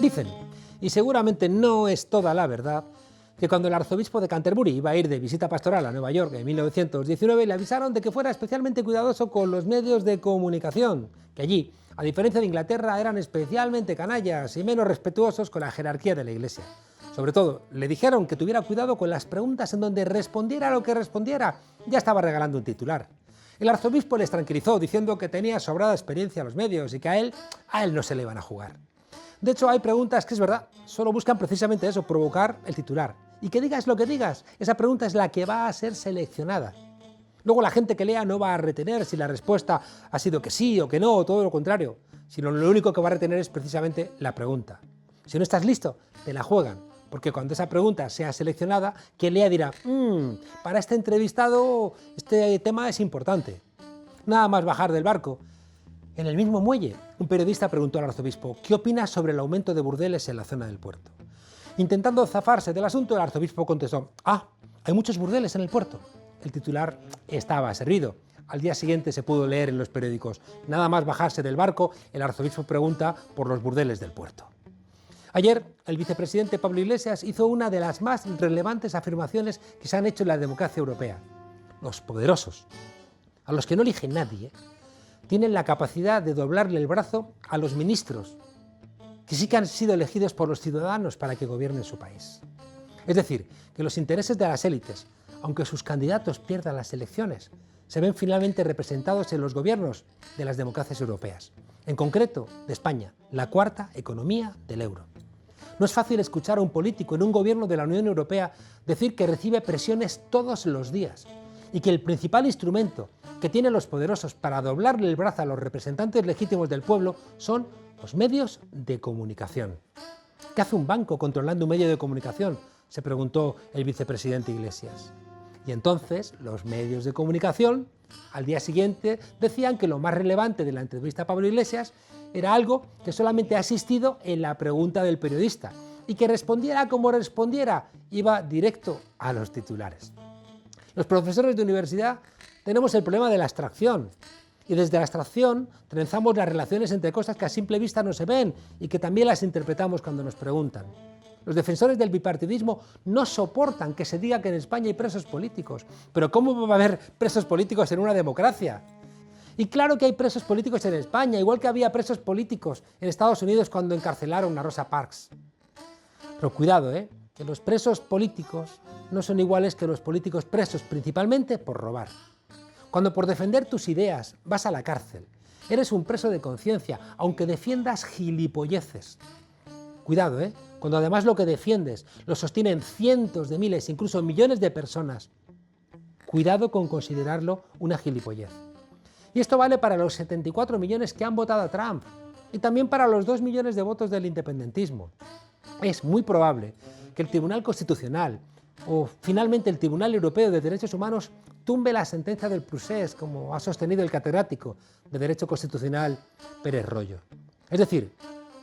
Dicen, y seguramente no es toda la verdad, que cuando el arzobispo de Canterbury iba a ir de visita pastoral a Nueva York en 1919, le avisaron de que fuera especialmente cuidadoso con los medios de comunicación, que allí, a diferencia de Inglaterra, eran especialmente canallas y menos respetuosos con la jerarquía de la Iglesia. Sobre todo, le dijeron que tuviera cuidado con las preguntas en donde respondiera lo que respondiera. Ya estaba regalando un titular. El arzobispo les tranquilizó diciendo que tenía sobrada experiencia en los medios y que a él no se le iban a jugar. De hecho, hay preguntas que es verdad, solo buscan precisamente eso, provocar el titular. Y que digas lo que digas, esa pregunta es la que va a ser seleccionada. Luego la gente que lea no va a retener si la respuesta ha sido que sí o que no, o todo lo contrario, sino lo único que va a retener es precisamente la pregunta. Si no estás listo, te la juegan, porque cuando esa pregunta sea seleccionada, quien lea dirá, para este entrevistado este tema es importante. Nada más bajar del barco. En el mismo muelle, un periodista preguntó al arzobispo, ¿qué opinas sobre el aumento de burdeles en la zona del puerto? Intentando zafarse del asunto, el arzobispo contestó, hay muchos burdeles en el puerto. El titular estaba servido. Al día siguiente se pudo leer en los periódicos, nada más bajarse del barco, el arzobispo pregunta por los burdeles del puerto. Ayer, el vicepresidente Pablo Iglesias hizo una de las más relevantes afirmaciones que se han hecho en la democracia europea. Los poderosos, a los que no elige nadie, tienen la capacidad de doblarle el brazo a los ministros, que sí que han sido elegidos por los ciudadanos para que gobiernen su país. Es decir, que los intereses de las élites, aunque sus candidatos pierdan las elecciones, se ven finalmente representados en los gobiernos de las democracias europeas, en concreto de España, la cuarta economía del euro. No es fácil escuchar a un político en un gobierno de la Unión Europea decir que recibe presiones todos los días y que el principal instrumento que tienen los poderosos para doblarle el brazo a los representantes legítimos del pueblo son los medios de comunicación. ¿Qué hace un banco controlando un medio de comunicación?, se preguntó el vicepresidente Iglesias. Y entonces los medios de comunicación al día siguiente decían que lo más relevante de la entrevista a Pablo Iglesias era algo que solamente ha existido en la pregunta del periodista y que respondiera como respondiera, iba directo a los titulares. Los profesores de universidad tenemos el problema de la abstracción y desde la abstracción trenzamos las relaciones entre cosas que a simple vista no se ven y que también las interpretamos cuando nos preguntan. Los defensores del bipartidismo no soportan que se diga que en España hay presos políticos. Pero ¿cómo va a haber presos políticos en una democracia? Y claro que hay presos políticos en España, igual que había presos políticos en Estados Unidos cuando encarcelaron a Rosa Parks. Pero cuidado, que los presos políticos no son iguales que los políticos presos, principalmente por robar. Cuando por defender tus ideas vas a la cárcel, eres un preso de conciencia, aunque defiendas gilipolleces. Cuidado, cuando además lo que defiendes lo sostienen cientos de miles, incluso millones de personas. Cuidado con considerarlo una gilipollez. Y esto vale para los 74 millones que han votado a Trump y también para los 2 millones de votos del independentismo. Es muy probable que el Tribunal Constitucional o finalmente el Tribunal Europeo de Derechos Humanos tumbe la sentencia del Procés, como ha sostenido el catedrático de Derecho Constitucional Pérez Royo. Es decir,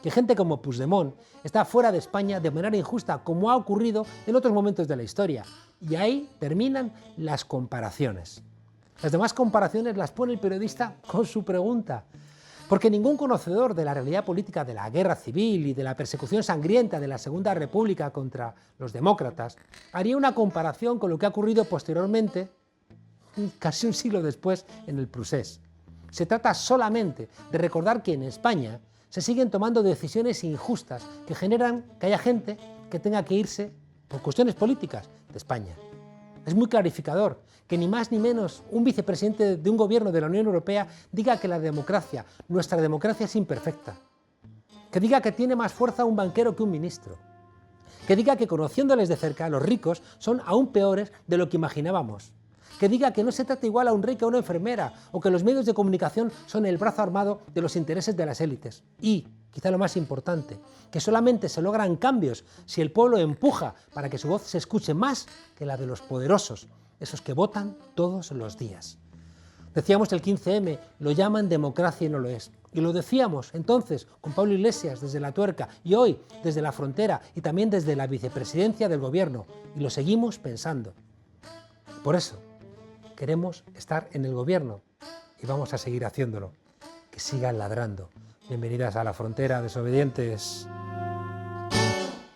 que gente como Puigdemont está fuera de España de manera injusta, como ha ocurrido en otros momentos de la historia. Y ahí terminan las comparaciones. Las demás comparaciones las pone el periodista con su pregunta. Porque ningún conocedor de la realidad política de la guerra civil y de la persecución sangrienta de la Segunda República contra los demócratas haría una comparación con lo que ha ocurrido posteriormente, casi un siglo después, en el Procés. Se trata solamente de recordar que en España se siguen tomando decisiones injustas que generan que haya gente que tenga que irse por cuestiones políticas de España. Es muy clarificador que ni más ni menos un vicepresidente de un gobierno de la Unión Europea diga que la democracia, nuestra democracia, es imperfecta. Que diga que tiene más fuerza un banquero que un ministro. Que diga que conociéndoles de cerca, los ricos son aún peores de lo que imaginábamos. Que diga que no se trata igual a un rey que a una enfermera, o que los medios de comunicación son el brazo armado de los intereses de las élites. Y, quizá lo más importante, que solamente se logran cambios si el pueblo empuja para que su voz se escuche más que la de los poderosos, esos que votan todos los días. Decíamos el 15M, lo llaman democracia y no lo es. Y lo decíamos entonces con Pablo Iglesias desde La Tuerca y hoy desde La Frontera y también desde la vicepresidencia del gobierno. Y lo seguimos pensando. Por eso queremos estar en el gobierno y vamos a seguir haciéndolo. Que sigan ladrando. Bienvenidas a La Frontera, desobedientes.